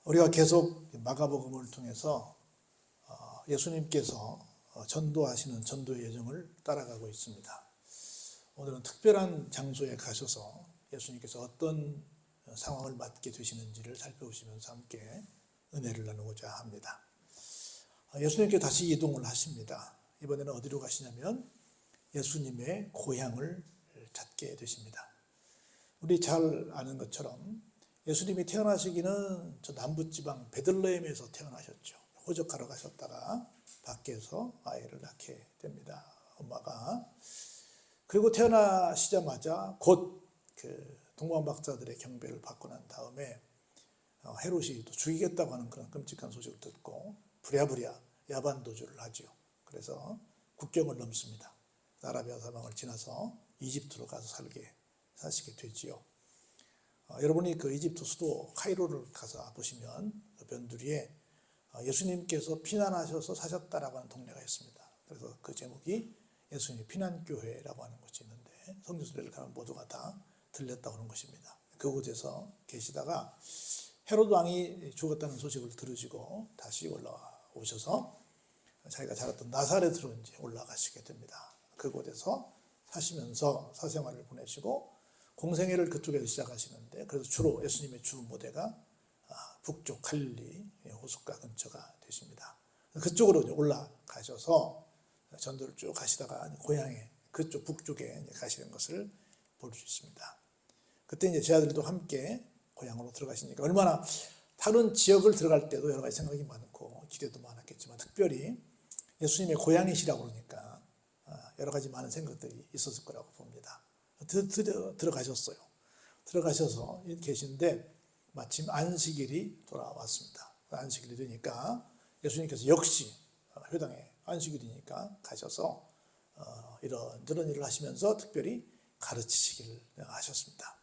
우리가 계속 마가복음을 통해서 예수님께서 전도하시는 전도의 여정을 따라가고 있습니다. 오늘은 특별한 장소에 가셔서 예수님께서 어떤 상황을 맞게 되시는지를 살펴보시면서 함께 은혜를 나누고자 합니다. 예수님께 다시 이동을 하십니다. 이번에는 어디로 가시냐면 예수님의 고향을 찾게 되십니다. 우리 잘 아는 것처럼 예수님이 태어나시기는 저 남부지방 베들레헴에서 태어나셨죠. 호적하러 가셨다가 밖에서 아이를 낳게 됩니다. 엄마가. 그리고 태어나시자마자 곧 그 동방박사들의 경배를 받고 난 다음에 헤롯이 또 죽이겠다고 하는 그런 끔찍한 소식을 듣고 부랴부랴 야반도주를 하죠. 그래서 국경을 넘습니다. 아라비아 사막을 지나서 이집트로 가서 사시게 되지요. 여러분이 그 이집트 수도 카이로를 가서 보시면 그 변두리에 예수님께서 피난하셔서 사셨다라고 하는 동네가 있습니다. 그래서 그 제목이 예수님의 피난교회라고 하는 곳이 있는데 성지순례를 가면 모두가 다 들렸다고 하는 것입니다. 그곳에서 계시다가 헤롯 왕이 죽었다는 소식을 들으시고 다시 올라오셔서 자기가 자랐던 나사렛으로 이제 올라가시게 됩니다. 그곳에서 사시면서 사생활을 보내시고 공생애를 그쪽에서 시작하시는데 그래서 주로 예수님의 주 무대가 북쪽 갈릴리 호숫가 근처가 되십니다. 그쪽으로 이제 올라가셔서 전도를 쭉 가시다가 고향에 그쪽 북쪽에 가시는 것을 볼 수 있습니다. 그때 이제 제 아들도 함께 고향으로 들어가시니까 얼마나 다른 지역을 들어갈 때도 여러 가지 생각이 많고 기대도 많았겠지만 특별히 예수님의 고향이시라고 그러니까 여러 가지 많은 생각들이 있었을 거라고 봅니다. 들어가셨어요. 들어가셔서 계신데 마침 안식일이 돌아왔습니다. 안식일이 되니까 예수님께서 역시 회당에 안식일이니까 가셔서 이런 일을 하시면서 특별히 가르치시기를 하셨습니다.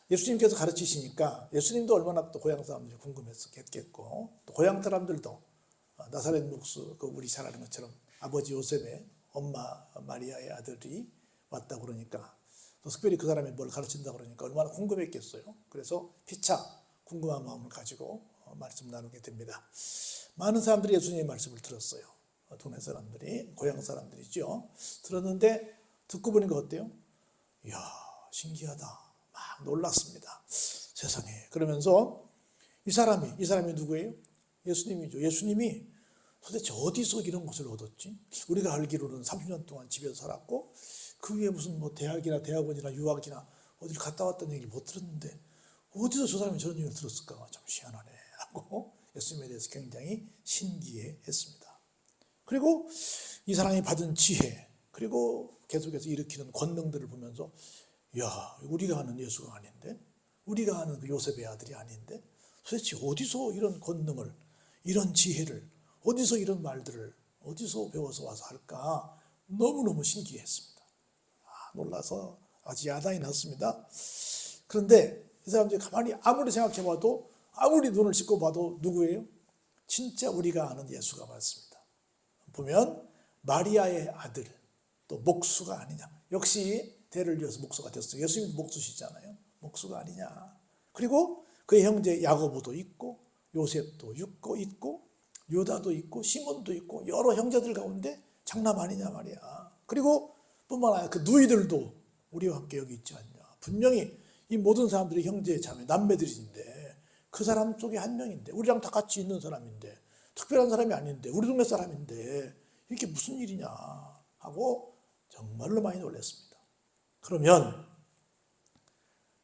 예수님께서 가르치시니까 예수님도 얼마나 또 고향 사람들이 궁금했겠고 또 고향 사람들도 나사렛 목수 그 우리 잘 아는 것처럼 아버지 요셉의 엄마 마리아의 아들이 왔다고 그러니까 또 특별히 그 사람이 뭘 가르친다고 그러니까 얼마나 궁금했겠어요. 그래서 피차 궁금한 마음을 가지고 말씀 나누게 됩니다. 많은 사람들이 예수님의 말씀을 들었어요. 동네 사람들이, 고향 사람들이죠. 들었는데 듣고 보니까 어때요? 이야, 신기하다. 막 놀랐습니다. 세상에. 그러면서 이 사람이 누구예요? 예수님이죠. 예수님이 도대체 어디서 이런 것을 얻었지? 우리가 알기로는 30년 동안 집에서 살았고 그 위에 무슨 뭐 대학이나 대학원이나 유학이나 어디를 갔다 왔다는 얘기를 못 들었는데 어디서 저 사람이 저런 얘기를 들었을까? 참 희한하네 하고 예수님에 대해서 굉장히 신기해했습니다. 그리고 이 사람이 받은 지혜 그리고 계속해서 일으키는 권능들을 보면서 야, 우리가 아는 예수가 아닌데 우리가 아는 그 요셉의 아들이 아닌데 도대체 어디서 이런 권능을 이런 지혜를 어디서 이런 말들을 어디서 배워서 와서 할까 너무너무 신기했습니다. 놀라서 아주 야단이 났습니다. 그런데 이 사람들이 가만히 아무리 생각해봐도 아무리 눈을 씻고 봐도 누구예요? 진짜 우리가 아는 예수가 맞습니다. 보면 마리아의 아들 또 목수가 아니냐. 역시 대를 이어서 목수가 됐어요. 예수님이 목수시잖아요. 목수가 아니냐. 그리고 그의 형제 야고보도 있고 요셉도 있고 유다도 있고 시몬도 있고 여러 형제들 가운데 장남 아니냐 말이야. 그리고 뿐만 아니라 그 누이들도 우리와 함께 여기 있지 않냐. 분명히 이 모든 사람들이 형제 자매 남매들인데 그 사람 속에 한 명인데 우리랑 다 같이 있는 사람인데 특별한 사람이 아닌데 우리 동네 사람인데 이게 무슨 일이냐 하고 정말로 많이 놀랐습니다. 그러면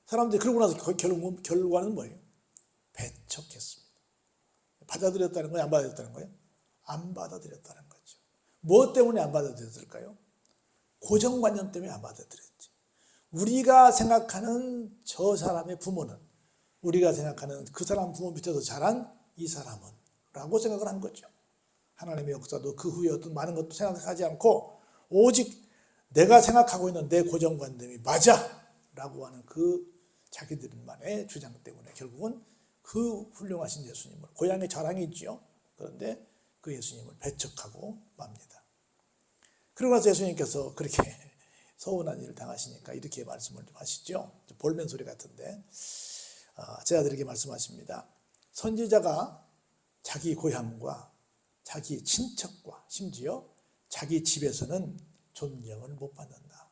사람들이 그러고 나서 결과는 뭐예요? 배척했습니다. 받아들였다는 거예요? 안 받아들였다는 거예요? 안 받아들였다는 거죠. 무엇 때문에 안 받아들였을까요? 고정관념 때문에 안 받아들였지. 우리가 생각하는 저 사람의 부모는 우리가 생각하는 그 사람 부모 밑에서 자란 이 사람은 라고 생각을 한 거죠. 하나님의 역사도 그 후에 어떤 많은 것도 생각하지 않고 오직 내가 생각하고 있는 내 고정관념이 맞아 라고 하는 그 자기들만의 주장 때문에 결국은 그 훌륭하신 예수님을 고향의 자랑이지요. 그런데 그 예수님을 배척하고 맙니다. 그러고 나서 예수님께서 그렇게 서운한 일을 당하시니까 이렇게 말씀을 좀 하시죠. 볼멘 소리 같은데 제 아들에게 말씀하십니다. 선지자가 자기 고향과 자기 친척과 심지어 자기 집에서는 존경을 못 받는다.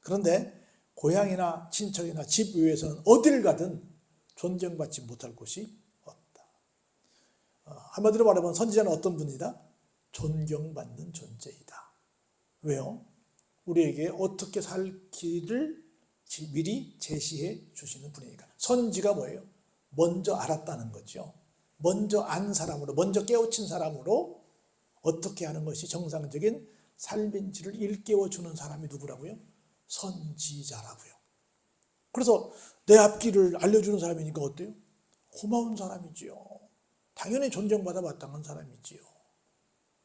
그런데 고향이나 친척이나 집 외에서는 어딜 가든 존경받지 못할 곳이 없다. 한마디로 말하면 선지자는 어떤 분이다? 존경받는 존재이다. 왜요? 우리에게 어떻게 살 길을 미리 제시해 주시는 분이니까. 선지가 뭐예요? 먼저 알았다는 거죠. 먼저 안 사람으로, 먼저 깨우친 사람으로 어떻게 하는 것이 정상적인 삶인지를 일깨워주는 사람이 누구라고요? 선지자라고요. 그래서 내 앞길을 알려주는 사람이니까 어때요? 고마운 사람이지요. 당연히 존경받아 마땅한 사람이지요.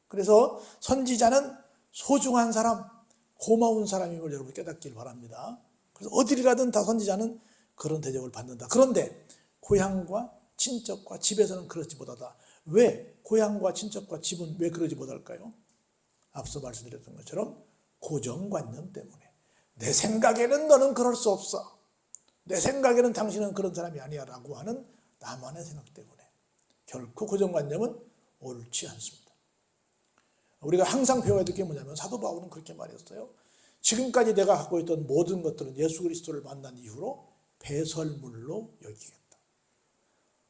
그래서 선지자는 소중한 사람, 고마운 사람임을 여러분 깨닫길 바랍니다. 그래서 어디를 가든 다 선지자는 그런 대접을 받는다. 그런데 고향과 친척과 집에서는 그렇지 못하다. 왜? 고향과 친척과 집은 왜 그러지 못할까요? 앞서 말씀드렸던 것처럼 고정관념 때문에. 내 생각에는 너는 그럴 수 없어. 내 생각에는 당신은 그런 사람이 아니야 라고 하는 나만의 생각 때문에. 결코 고정관념은 옳지 않습니다. 우리가 항상 배워야 될 게 뭐냐면 사도 바울은 그렇게 말했어요. 지금까지 내가 갖고 있던 모든 것들은 예수 그리스도를 만난 이후로 배설물로 여기겠다.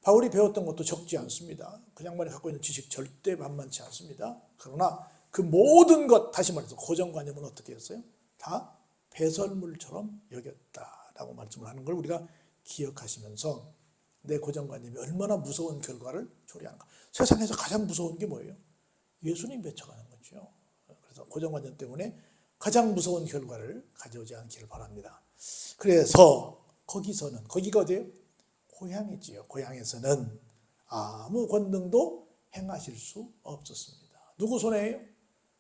바울이 배웠던 것도 적지 않습니다. 그 양반이 갖고 있는 지식 절대 만만치 않습니다. 그러나 그 모든 것, 다시 말해서 고정관념은 어떻게 했어요? 다 배설물처럼 여겼다라고 말씀을 하는 걸 우리가 기억하시면서 내 고정관념이 얼마나 무서운 결과를 초래하는가. 세상에서 가장 무서운 게 뭐예요? 예수님 맺혀가는 거죠. 그래서 고정관념 때문에 가장 무서운 결과를 가져오지 않기를 바랍니다. 그래서 거기서는, 거기가 어디예요? 고향이지요. 고향에서는 아무 권능도 행하실 수 없었습니다. 누구 손해예요?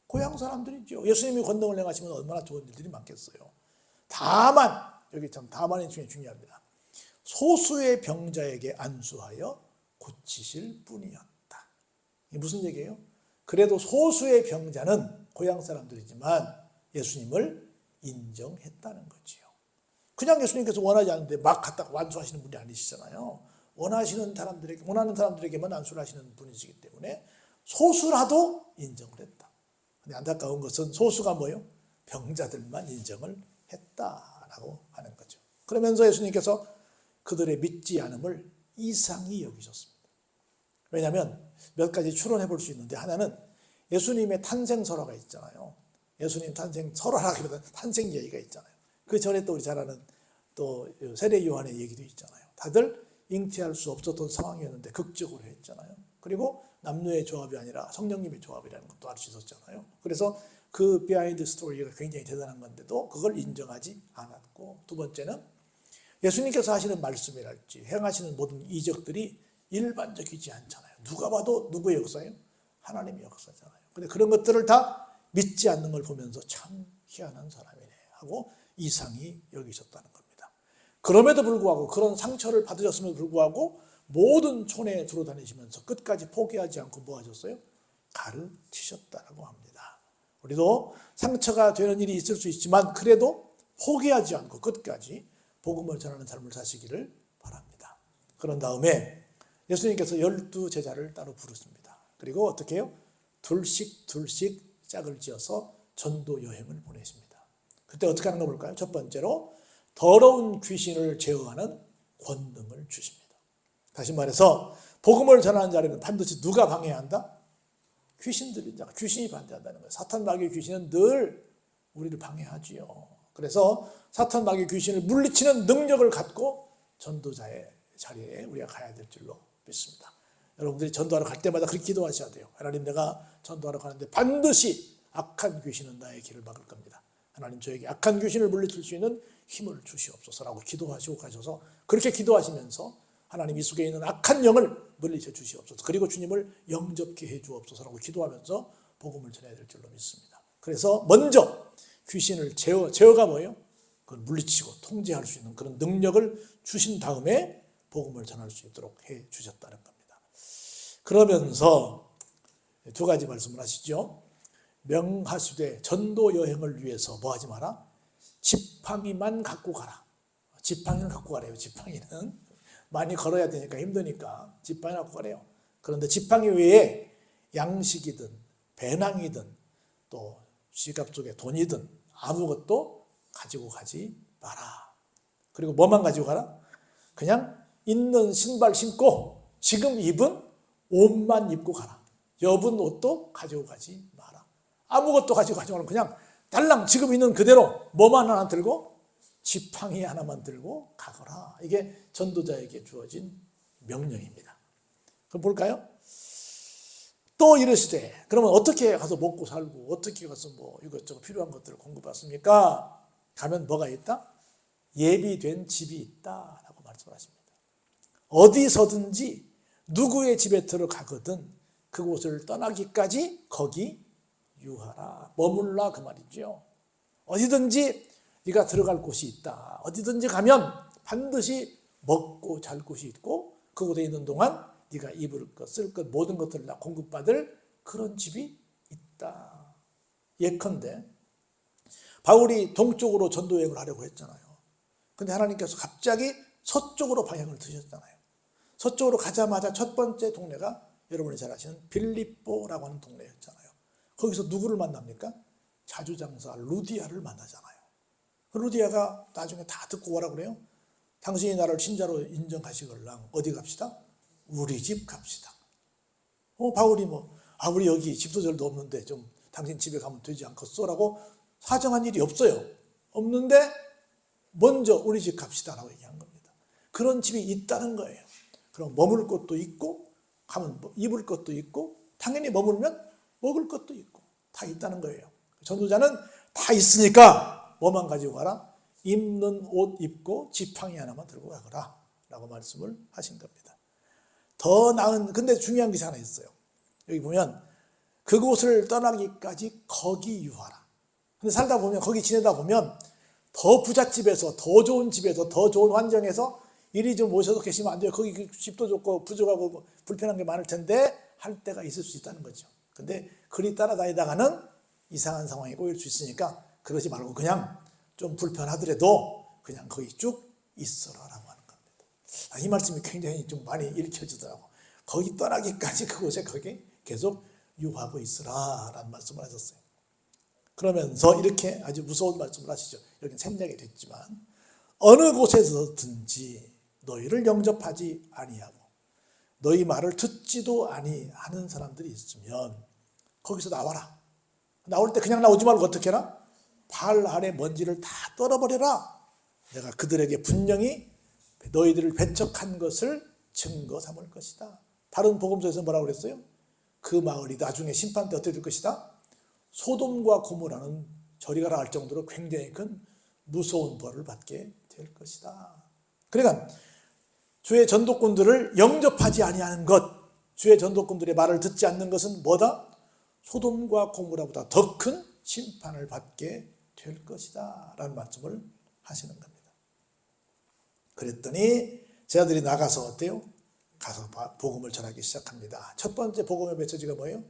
고향 사람들이죠. 예수님이 권능을 행하시면 얼마나 좋은 일들이 많겠어요. 다만, 여기 참 다만이 중요합니다. 소수의 병자에게 안수하여 고치실 뿐이었다. 이게 무슨 얘기예요? 그래도 소수의 병자는 고향 사람들이지만 예수님을 인정했다는 거지요. 그냥 예수님께서 원하지 않는데 막 갖다가 완수하시는 분이 아니시잖아요. 원하는 사람들에게만 안수를 하시는 분이시기 때문에 소수라도 인정을 했다. 근데 안타까운 것은 소수가 뭐예요? 병자들만 인정을 했다라고 하는 거죠. 그러면서 예수님께서 그들의 믿지 않음을 이상히 여기셨습니다. 왜냐하면 몇 가지 추론해 볼 수 있는데, 하나는 예수님의 탄생설화가 있잖아요. 예수님 탄생설화라기보다는 탄생 얘기가 있잖아요. 그 전에 또 우리 잘 아는 또 세례 요한의 얘기도 있잖아요. 다들 잉태할 수 없었던 상황이었는데 극적으로 했잖아요. 그리고 남녀의 조합이 아니라 성령님의 조합이라는 것도 알 수 있었잖아요. 그래서 그 비하인드 스토리가 굉장히 대단한 건데도 그걸 인정하지 않았고, 두 번째는 예수님께서 하시는 말씀이랄지 행하시는 모든 이적들이 일반적이지 않잖아요. 누가 봐도 누구의 역사예요? 하나님의 역사잖아요. 근데 그런 것들을 다 믿지 않는 걸 보면서 참 희한한 사람이네 하고 이상히 여기셨다는 겁니다. 그럼에도 불구하고, 그런 상처를 받으셨음에도 불구하고 모든 촌에 들어다니시면서 끝까지 포기하지 않고 뭐 하셨어요? 가르치셨다고 합니다. 우리도 상처가 되는 일이 있을 수 있지만 그래도 포기하지 않고 끝까지 복음을 전하는 삶을 사시기를 바랍니다. 그런 다음에 예수님께서 12 제자를 따로 부르십니다. 그리고 어떻게 해요? 둘씩 짝을 지어서 전도 여행을 보내십니다. 그때 어떻게 하는 거 볼까요? 첫 번째로 더러운 귀신을 제어하는 권능을 주십니다. 다시 말해서 복음을 전하는 자리는 반드시 누가 방해한다? 귀신이 반대한다는 거예요. 사탄 마귀의 귀신은 늘 우리를 방해하지요. 그래서 사탄 마귀의 귀신을 물리치는 능력을 갖고 전도자의 자리에 우리가 가야 될 줄로 믿습니다. 여러분들이 전도하러 갈 때마다 그렇게 기도하셔야 돼요. 하나님, 내가 전도하러 가는데 반드시 악한 귀신은 나의 길을 막을 겁니다. 하나님, 저에게 악한 귀신을 물리칠 수 있는 힘을 주시옵소서라고 기도하시고 가셔서, 그렇게 기도하시면서 하나님, 이 속에 있는 악한 영을 물리쳐 주시옵소서, 그리고 주님을 영접케 해 주옵소서라고 기도하면서 복음을 전해야 될 줄로 믿습니다. 그래서 먼저 귀신을 제어가 뭐예요? 그걸 물리치고 통제할 수 있는 그런 능력을 주신 다음에 복음을 전할 수 있도록 해 주셨다는 겁니다. 그러면서 두 가지 말씀을 하시죠. 명하시되 전도 여행을 위해서 뭐 하지 마라? 지팡이만 갖고 가라. 지팡이는 갖고 가래요. 지팡이는 많이 걸어야 되니까 힘드니까 지팡이라고 그래요. 그런데 지팡이 외에 양식이든 배낭이든 또 지갑 속에 돈이든 아무것도 가지고 가지 마라. 그리고 뭐만 가지고 가라? 그냥 있는 신발 신고 지금 입은 옷만 입고 가라. 엷은 옷도 가지고 가지 마라. 아무것도 가지고 가지 말고 그냥 달랑 지금 있는 그대로 뭐만 하나 들고 지팡이 하나만 들고 가거라. 이게 전도자에게 주어진 명령입니다. 그럼 볼까요? 또 이러시되 그러면 어떻게 가서 먹고 살고 어떻게 가서 뭐 이것저것 필요한 것들을 공급받습니까? 가면 뭐가 있다? 예비된 집이 있다라고 말씀하십니다. 어디서든지 누구의 집에 들어가거든 그곳을 떠나기까지 거기 유하라. 머물라 그 말이죠. 어디든지 네가 들어갈 곳이 있다. 어디든지 가면 반드시 먹고 잘 곳이 있고 그곳에 있는 동안 네가 입을 것, 쓸 것, 모든 것들을 다 공급받을 그런 집이 있다. 예컨대 바울이 동쪽으로 전도여행을 하려고 했잖아요. 근데 하나님께서 갑자기 서쪽으로 방향을 드셨잖아요. 서쪽으로 가자마자 첫 번째 동네가 여러분이 잘 아시는 빌립보라고 하는 동네였잖아요. 거기서 누구를 만납니까? 자주장사 루디아를 만나잖아요. 루디아가 나중에 다 듣고 오라 그래요. 당신이 나를 신자로 인정하시걸랑 어디 갑시다? 우리 집 갑시다. 바울이 우리 여기 집도절도 없는데 좀 당신 집에 가면 되지 않겠소라고 사정한 일이 없어요. 없는데 먼저 우리 집 갑시다라고 얘기한 겁니다. 그런 집이 있다는 거예요. 그럼 머물 곳도 있고 가면 입을 것도 있고 당연히 머물면 먹을 것도 있고 다 있다는 거예요. 전도자는 다 있으니까 뭐만 가지고 가라? 입는 옷 입고 지팡이 하나만 들고 가거라 라고 말씀을 하신 겁니다. 더 나은 근데 중요한 것이 하나 있어요. 여기 보면 그곳을 떠나기까지 거기 유하라. 근데 살다 보면 거기 지내다 보면 더 부잣집에서 더 좋은 집에서 더 좋은 환경에서 이리 좀 모셔서 계시면 안 돼요. 거기 집도 좋고 부족하고 불편한 게 많을 텐데 할 때가 있을 수 있다는 거죠. 근데 그리 따라다니다가는 이상한 상황이 꼬일 수 있으니까 그러지 말고 그냥 좀 불편하더라도 그냥 거기 쭉 있어라라고 하는 겁니다. 이 말씀이 굉장히 좀 많이 읽혀지더라고. 거기 떠나기까지 그곳에 거기 계속 유하고 있으라라는 말씀을 하셨어요. 그러면서 이렇게 아주 무서운 말씀을 하시죠. 여기는 생략이 됐지만 어느 곳에서든지 너희를 영접하지 아니하고 너희 말을 듣지도 아니하는 사람들이 있으면 거기서 나와라. 나올 때 그냥 나오지 말고 어떻게 해라? 발 아래 먼지를 다 떨어버려라. 내가 그들에게 분명히 너희들을 배척한 것을 증거 삼을 것이다. 다른 복음서에서 뭐라고 그랬어요? 그 마을이 나중에 심판 때 어떻게 될 것이다? 소돔과 고모라는 저리 가라 할 정도로 굉장히 큰 무서운 벌을 받게 될 것이다. 그러니까 주의 전도꾼들을 영접하지 아니하는 것, 주의 전도꾼들의 말을 듣지 않는 것은 뭐다? 소돔과 고모라보다 더 큰 심판을 받게 될 것이다 라는 말씀을 하시는 겁니다. 그랬더니 제 아들이 나가서 어때요? 가서 복음을 전하기 시작합니다. 첫 번째 복음의 메시지가 뭐예요?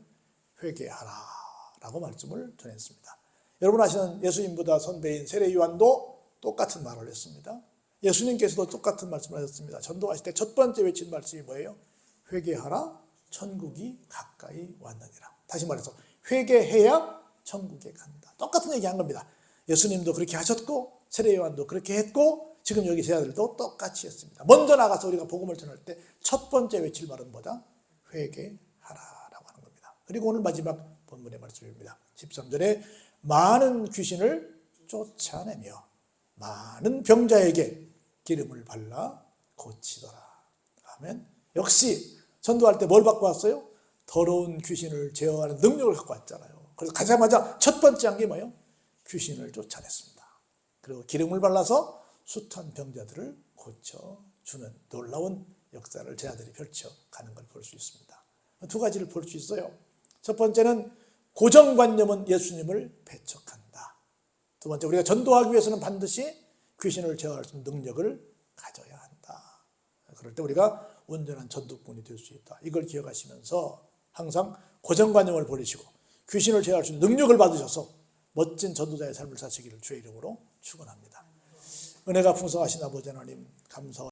회개하라 라고 말씀을 전했습니다. 여러분 아시는 예수님보다 선배인 세례 요한도 똑같은 말을 했습니다. 예수님께서도 똑같은 말씀을 하셨습니다. 전도하실 때 첫 번째 외친 말씀이 뭐예요? 회개하라, 천국이 가까이 왔느니라. 다시 말해서 회개해야 천국에 간다. 똑같은 얘기한 겁니다. 예수님도 그렇게 하셨고 세례 요한도 그렇게 했고 지금 여기 제 아들도 똑같이 했습니다. 먼저 나가서 우리가 복음을 전할 때 첫 번째 외칠 말은 뭐다? 회개하라라고 하는 겁니다. 그리고 오늘 마지막 본문의 말씀입니다. 13절에 많은 귀신을 쫓아내며 많은 병자에게 기름을 발라 고치더라. 아멘. 역시 전도할 때 뭘 받고 왔어요? 더러운 귀신을 제어하는 능력을 갖고 왔잖아요. 그래서 가자마자 첫 번째 한 게 뭐예요? 귀신을 쫓아냈습니다. 그리고 기름을 발라서 숱한 병자들을 고쳐주는 놀라운 역사를 제 아들이 펼쳐가는 걸 볼 수 있습니다. 두 가지를 볼 수 있어요. 첫 번째는 고정관념은 예수님을 배척한다. 두 번째, 우리가 전도하기 위해서는 반드시 귀신을 제어할 수 있는 능력을 가져야 한다. 그럴 때 우리가 온전한 전도꾼이 될 수 있다. 이걸 기억하시면서 항상 고정관념을 버리시고 귀신을 제어할 수 있는 능력을 받으셔서 멋진 전도자의 삶을 사시기를 주의 이름으로 축원합니다. 은혜가 풍성하신 아버지 하나님 감사합니다.